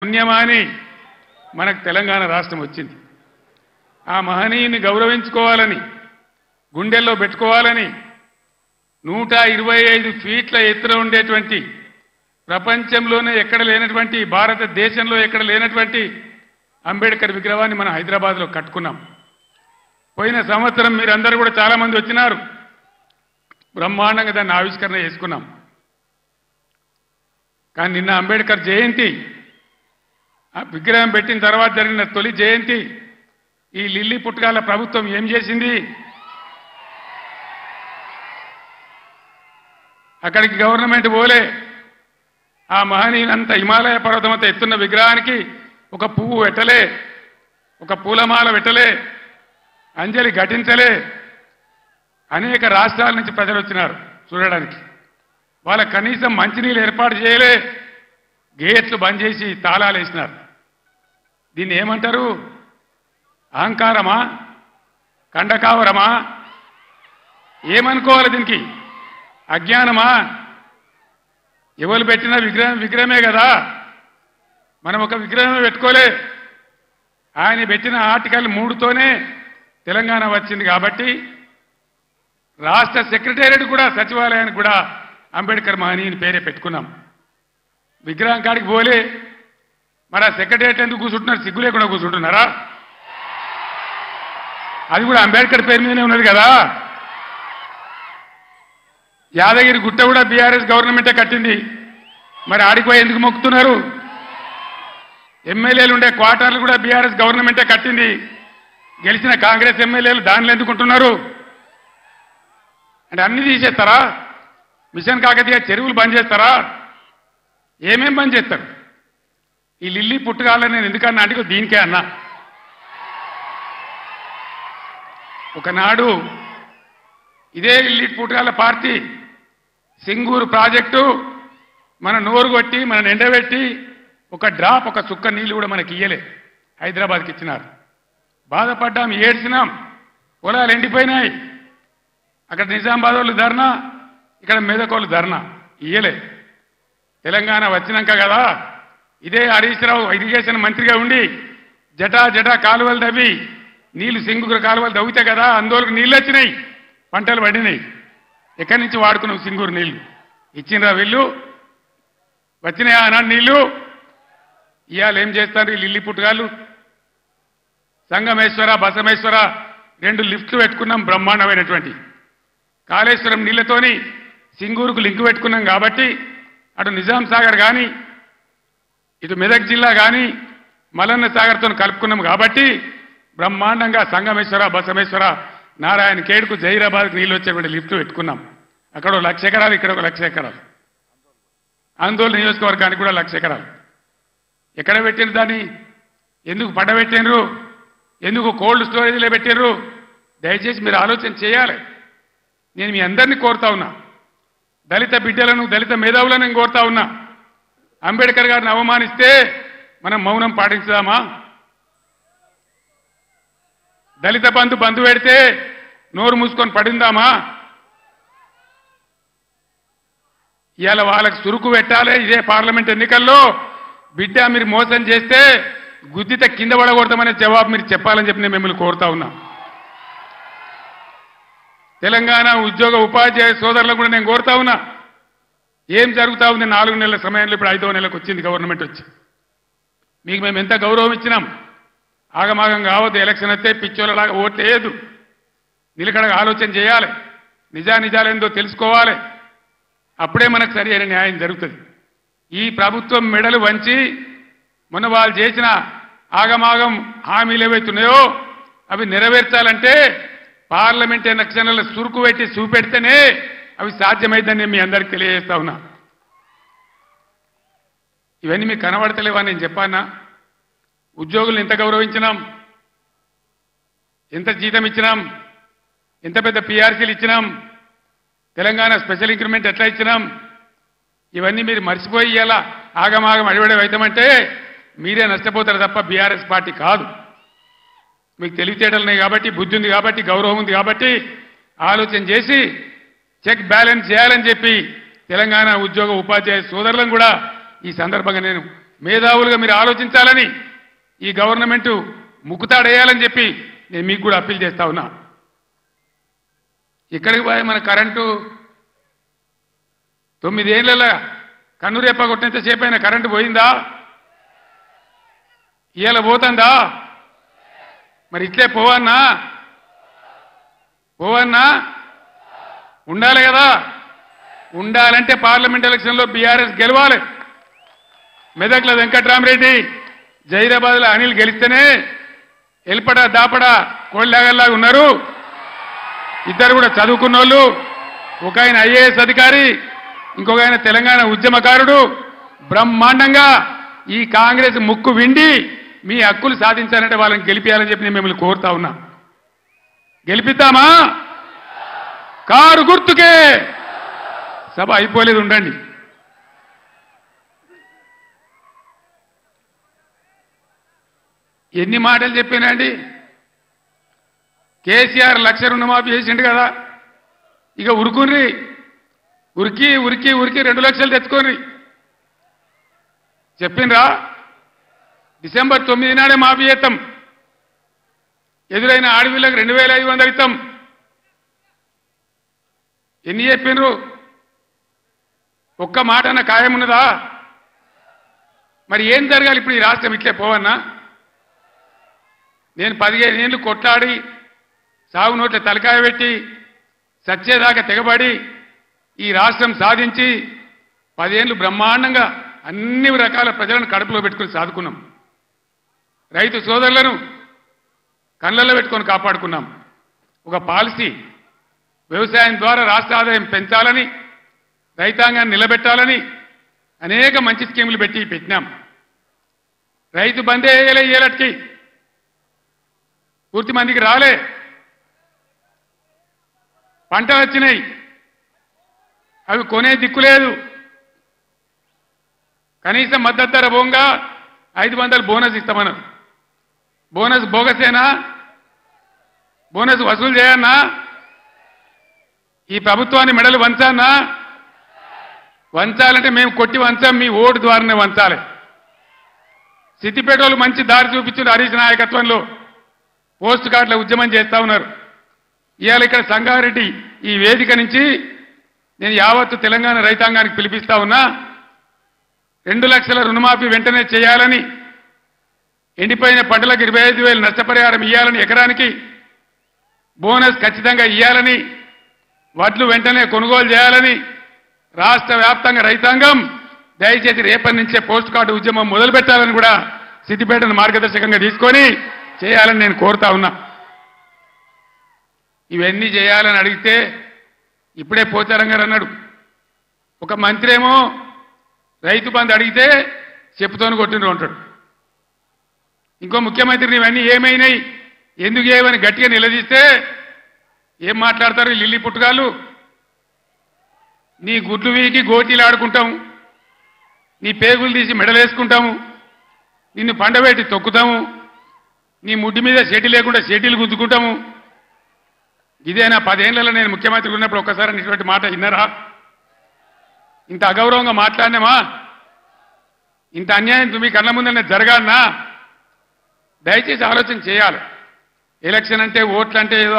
పుణ్యమాని మనకు తెలంగాణ రాష్ట్రం వచ్చింది. ఆ మహనీయుని గౌరవించుకోవాలని గుండెల్లో పెట్టుకోవాలని 125 ఫీట్ల ఎత్తున ఉండేటువంటి ప్రపంచంలోనే ఎక్కడ లేనటువంటి భారతదేశంలో ఎక్కడ లేనటువంటి అంబేద్కర్ విగ్రహాన్ని మనం హైదరాబాద్లో కట్టుకున్నాం. పోయిన సంవత్సరం మీరందరూ కూడా చాలా మంది వచ్చినారు. బ్రహ్మాండంగా దాన్ని ఆవిష్కరణ చేసుకున్నాం. కానీ నిన్న అంబేద్కర్ జయంతి ఆ విగ్రహం పెట్టిన తర్వాత జరిగిన తొలి జయంతి ఈ లిల్లీ పుట్టకాల ప్రభుత్వం ఏం చేసింది? అక్కడికి గవర్నమెంట్ పోలే. ఆ మహనీయునంత హిమాలయ పర్వతమంత ఎత్తున్న విగ్రహానికి ఒక పువ్వు పెట్టలే, ఒక పూలమాల పెట్టలే, అంజలి ఘటించలే. అనేక రాష్ట్రాల నుంచి ప్రజలు వచ్చినారు చూడడానికి. వాళ్ళ కనీసం మంచినీళ్ళు ఏర్పాటు చేయలే, గేట్లు బంద్ చేసి తాళాలు వేసినారు. దీన్ని ఏమంటారు? అహంకారమా? కండకావరమా? ఏమనుకోవాలి దీనికి? అజ్ఞానమా? ఎవరు పెట్టిన విగ్రహమే కదా. మనం ఒక విగ్రహమే పెట్టుకోలే. ఆయన పెట్టిన ఆర్టికల్ 3తోనే తెలంగాణ వచ్చింది. కాబట్టి రాష్ట్ర సెక్రటేరియట్ కూడా సచివాలయానికి కూడా అంబేద్కర్ మహనీయుని పేరే పెట్టుకున్నాం. విగ్రహం కాడికి పోలే. మరి ఆ సెక్రటేరియట్ ఎందుకు కూర్చుంటున్నారు? సిగ్గు లేకుండా కూర్చుంటున్నారా? అది కూడా అంబేద్కర్ పేరు మీదనే ఉన్నది కదా. యాదగిరి గుట్ట కూడా బీఆర్ఎస్ గవర్నమెంటే కట్టింది. మరి ఆడిపోయి ఎందుకు మొక్కుతున్నారు? ఎమ్మెల్యేలు ఉండే క్వార్టర్లు కూడా బీఆర్ఎస్ గవర్నమెంటే కట్టింది. గెలిచిన కాంగ్రెస్ ఎమ్మెల్యేలు దానిలో ఎందుకుంటున్నారు? అంటే అన్ని తీసేస్తారా? మిషన్ కాకతీయ చెరువులు బంద్ చేస్తారా? ఏమేం బంద్ చేస్తారు? ఈ లిల్లీ పుట్టుకాలని నేను ఎందుకన్నా అంటే దీనికే అన్నా. ఒకనాడు ఇదే లిల్లీ పుట్టుకాల పార్టీ సింగూరు ప్రాజెక్టు మన నోరు కొట్టి మన ఎండబెట్టి ఒక డ్రాప్ ఒక చుక్క నీళ్లు కూడా మనకి ఇయ్యలే. హైదరాబాద్కి ఇచ్చినారు. బాధపడ్డాం, ఏడ్చినాం. పొలాలు ఎండిపోయినాయి. అక్కడ నిజామాబాద్ వాళ్ళు ధర్నా, ఇక్కడ మెదకోళ్ళు ధర్నా. ఇయ్యలే. తెలంగాణ వచ్చినాక కదా ఇదే హరీష్ రావు ఇరిగేషన్ మంత్రిగా ఉండి జటా కాలువలు తవ్వి నీళ్లు సింగూరు కాలువలు తవ్వితే కదా అందులోకి నీళ్ళు వచ్చినాయి, పంటలు పడినాయి. ఎక్కడి నుంచి వాడుకున్నావు సింగూరు నీళ్లు? ఇచ్చినరా వీళ్ళు? వచ్చినాయా అన్నాడు నీళ్లు? ఇవాళ ఏం చేస్తారు ఈ లిల్లీ పుట్టుగాళ్ళు? సంగమేశ్వర బసమేశ్వర 2 లిఫ్ట్లు పెట్టుకున్నాం బ్రహ్మాండమైనటువంటి. కాళేశ్వరం నీళ్లతోని సింగూరుకు లింకు పెట్టుకున్నాం కాబట్టి అటు నిజాం సాగర్ కానీ ఇటు మెదక్ జిల్లా కానీ మలన్న సాగర్తో కలుపుకున్నాం కాబట్టి బ్రహ్మాండంగా సంగమేశ్వర బసమేశ్వర నారాయణ ఖేడ్కు జైరాబాద్కు నీళ్ళు వచ్చేటువంటి లిఫ్ట్ పెట్టుకున్నాం. అక్కడ 1,00,000 ఎకరాలు, ఇక్కడ 1,00,000 ఎకరాలు. ఆందోళన నియోజకవర్గానికి కూడా 1,00,000 ఎకరాలు. ఎక్కడ పెట్టిన దాన్ని? ఎందుకు పడబెట్టినరు? ఎందుకు కోల్డ్ స్టోరేజ్లో పెట్టినరు? దయచేసి మీరు ఆలోచన చేయాలి. నేను మీ అందరినీ కోరుతా ఉన్నా. దళిత బిడ్డలను దళిత మేధావులను నేను కోరుతా ఉన్నా. అంబేద్కర్ గారిని అవమానిస్తే మనం మౌనం పాటించుదామా? దళిత బంధు పెడితే నోరు మూసుకొని పడిందామా? ఇవాళ వాళ్ళకి సురుకు పెట్టాలి. ఇదే పార్లమెంట్ ఎన్నికల్లో బిడ్డ మీరు మోసం చేస్తే గుద్దిత కింద పడకూడదామనే జవాబు మీరు చెప్పాలని చెప్పి నేను మిమ్మల్ని కోరుతా ఉన్నా. తెలంగాణ ఉద్యోగ ఉపాధ్యాయ సోదరులకు కూడా నేను కోరుతా ఉన్నా. ఏం జరుగుతా ఉంది? 4 నెలల సమయంలో ఇప్పుడు 5వ నెలకు వచ్చింది గవర్నమెంట్ వచ్చి. మీకు మేము ఎంత గౌరవం ఇచ్చినాం. ఆగమాగం కావద్దు. ఎలక్షన్ వస్తే పిచ్చోళ్ళలాగా ఓట్లు వేయద్దు. నిలకడగా ఆలోచన చేయాలి. నిజాలేందో తెలుసుకోవాలి. అప్పుడే మనకు సరి అయిన న్యాయం జరుగుతుంది. ఈ ప్రభుత్వం మెడలు వంచి మొన్న వాళ్ళు చేసిన ఆగమాగం హామీలు ఏవైతున్నాయో అవి నెరవేర్చాలంటే పార్లమెంట్ ఎలక్షన్లలో సురుకు పెట్టి చూపెడితేనే అవి సాధ్యమైందని మీ అందరికీ తెలియజేస్తా ఉన్నా. ఇవన్నీ మీకు కనబడతలేవా? నేను చెప్పానా? ఉద్యోగులను ఎంత గౌరవించినాం, ఎంత జీతం ఇచ్చినాం, ఎంత పెద్ద పిఆర్సీలు ఇచ్చినాం, తెలంగాణ స్పెషల్ ఇంక్రిమెంట్ ఎట్లా ఇచ్చినాం, ఇవన్నీ మీరు మర్చిపోయి ఇలా ఆగమాగం అడివడే అవుతామంటే మీరే నష్టపోతారు తప్ప బీఆర్ఎస్ పార్టీ కాదు. మీకు తెలివితేటలు ఉన్నాయి కాబట్టి, బుద్ధి ఉంది కాబట్టి, గౌరవం ఉంది కాబట్టి ఆలోచన చేసి చెక్ బ్యాలెన్స్ చేయాలని చెప్పి తెలంగాణ ఉద్యోగ ఉపాధ్యాయ సోదరులను కూడా ఈ సందర్భంగా నేను మేధావులుగా మీరు ఆలోచించాలని ఈ గవర్నమెంట్ ముక్కుతాడేయాలని చెప్పి నేను మీకు కూడా అప్పీల్ చేస్తా ఉన్నా. ఇక్కడికి పోయి మన కరెంటు 9 ఏళ్ళ కన్నురేప కొట్టినంత సేపు అయినా కరెంటు పోయిందా? ఇవాళ పోతుందా? మరి ఇట్లే పోవన్నా ఉండాలి కదా. ఉండాలంటే పార్లమెంట్ ఎలక్షన్లో బీఆర్ఎస్ గెలవాలి. మెదక్ల వెంకట్రామరెడ్డి, జైరాబాద్లో అనిల్ గెలిస్తేనే ఎల్పడా దాపడా కోళ్ళలాగల్లాగా ఉన్నారు. ఇద్దరు కూడా చదువుకున్న వాళ్ళు. ఒక ఆయన ఐఏఎస్ అధికారి, ఇంకొక ఆయన తెలంగాణ ఉద్యమకారుడు. బ్రహ్మాండంగా ఈ కాంగ్రెస్ ముక్కు విండి మీ హక్కులు సాధించాలంటే వాళ్ళని గెలిపించాలని చెప్పి నేను మిమ్మల్ని కోరుతా ఉన్నా. గెలిపిద్దామా? కారు గుర్తుకే. సభ అయిపోలేదు, ఉండండి. ఎన్ని మాటలు చెప్పానండి. కేసీఆర్ 1,00,000 రుణమాఫీ చేసిండు కదా, ఇక ఉరికి 2 లక్షలు తెచ్చుకోండి చెప్పిండ్రా. డిసెంబర్ 9 నాడే మాఫీ చేస్తాం. ఎదురైన ఆడవిళ్ళకి 2,500 ఇస్తాం. ఎన్ని చెప్పిండ్రు? ఒక్క మాట అన్న ఖాయం ఉన్నదా? మరి ఏం జరగాలి ఇప్పుడు? ఈ రాష్ట్రం ఇట్లే పోవన్నా? నేను 15 ఏళ్ళు కొట్లాడి సాగు నోట్ల తలకాయ పెట్టి సచ్చేదాకా తెగబడి ఈ రాష్ట్రం సాధించి 10 ఏళ్ళు బ్రహ్మాండంగా అన్ని రకాల ప్రజలను కడుపులో పెట్టుకుని సాదుకున్నాం. రైతు సోదరులను కళ్ళల్లో పెట్టుకొని కాపాడుకున్నాం. ఒక పాలసీ, వ్యవసాయం ద్వారా రాష్ట్ర ఆదాయం పెంచాలని, రైతాంగాన్ని నిలబెట్టాలని అనేక మంచి స్కీములు పెట్టినాం. రైతు బందే వేయలే, ఏలటికి పూర్తి మందికి రాలే. పంటలు వచ్చినాయి, అవి కొనే దిక్కులేదు. కనీసం మద్దతు ధర పోగా 500 బోనస్ ఇస్తామన్నారు. బోనస్ బోగసేనా? బోనస్ వసూలు చేయన్నా? ఈ ప్రభుత్వాన్ని మెడలు వంచానా? వంచాలంటే మేము కొట్టి వంచాం, మీ ఓటు ద్వారానే వంచాలి. సిద్దిపేట వాళ్ళు మంచి దారి చూపించారు. హరీష్ నాయకత్వంలో పోస్ట్ కార్డుల ఉద్యమం చేస్తా ఉన్నారు. ఇవాళ ఇక్కడ సంగారెడ్డి ఈ వేదిక నుంచి నేను యావత్తు తెలంగాణ రైతాంగానికి పిలిపిస్తా ఉన్నా. 2 లక్షల రుణమాఫీ వెంటనే చేయాలని, ఎండిపోయిన పంటలకు 25,000 నష్టపరిహారం ఇవ్వాలని, ఎకరానికి బోనస్ ఖచ్చితంగా ఇవ్వాలని, వడ్లు వెంటనే కొనుగోలు చేయాలని రాష్ట్ర వ్యాప్తంగా రైతాంగం దయచేసి రేపటి నుంచే పోస్ట్ కార్డు ఉద్యమం మొదలు పెట్టాలని కూడా సిద్దిపేటను మార్గదర్శకంగా తీసుకొని చేయాలని నేను కోరుతా ఉన్నా. ఇవన్నీ చేయాలని అడిగితే ఇప్పుడే పోచారం గారు అన్నాడు, ఒక మంత్రి ఏమో రైతు బంధు అడిగితే చెప్పుతోని కొట్టిండ్రు అంటాడు. ఇంకో ముఖ్యమంత్రిని ఇవన్నీ ఏమైనాయి, ఎందుకు ఏమని గట్టిగా నిలదీస్తే ఏం మాట్లాడతారు లిల్లీ పుట్టుగాళ్ళు? నీ గుడ్లు వీకి గోటీలు ఆడుకుంటాము, నీ పేగులు తీసి మెడలేసుకుంటాము, నిన్ను పండబెట్టి తొక్కుతాము, నీ ముడ్డి మీద షెటి లేకుండా షెటీలు గుద్దుకుంటాము. ఇదేనా 10 ఏళ్లలో నేను ముఖ్యమంత్రి ఉన్నప్పుడు ఒక్కసారి ఇటువంటి మాట విన్నారా? ఇంత అగౌరవంగా మాట్లాడినామా? ఇంత అన్యాయం మీ కళ్ళ ముందనే జరగాలనా? దయచేసి ఆలోచన చేయాలి. ఎలక్షన్ అంటే, ఓట్లు అంటే ఏదో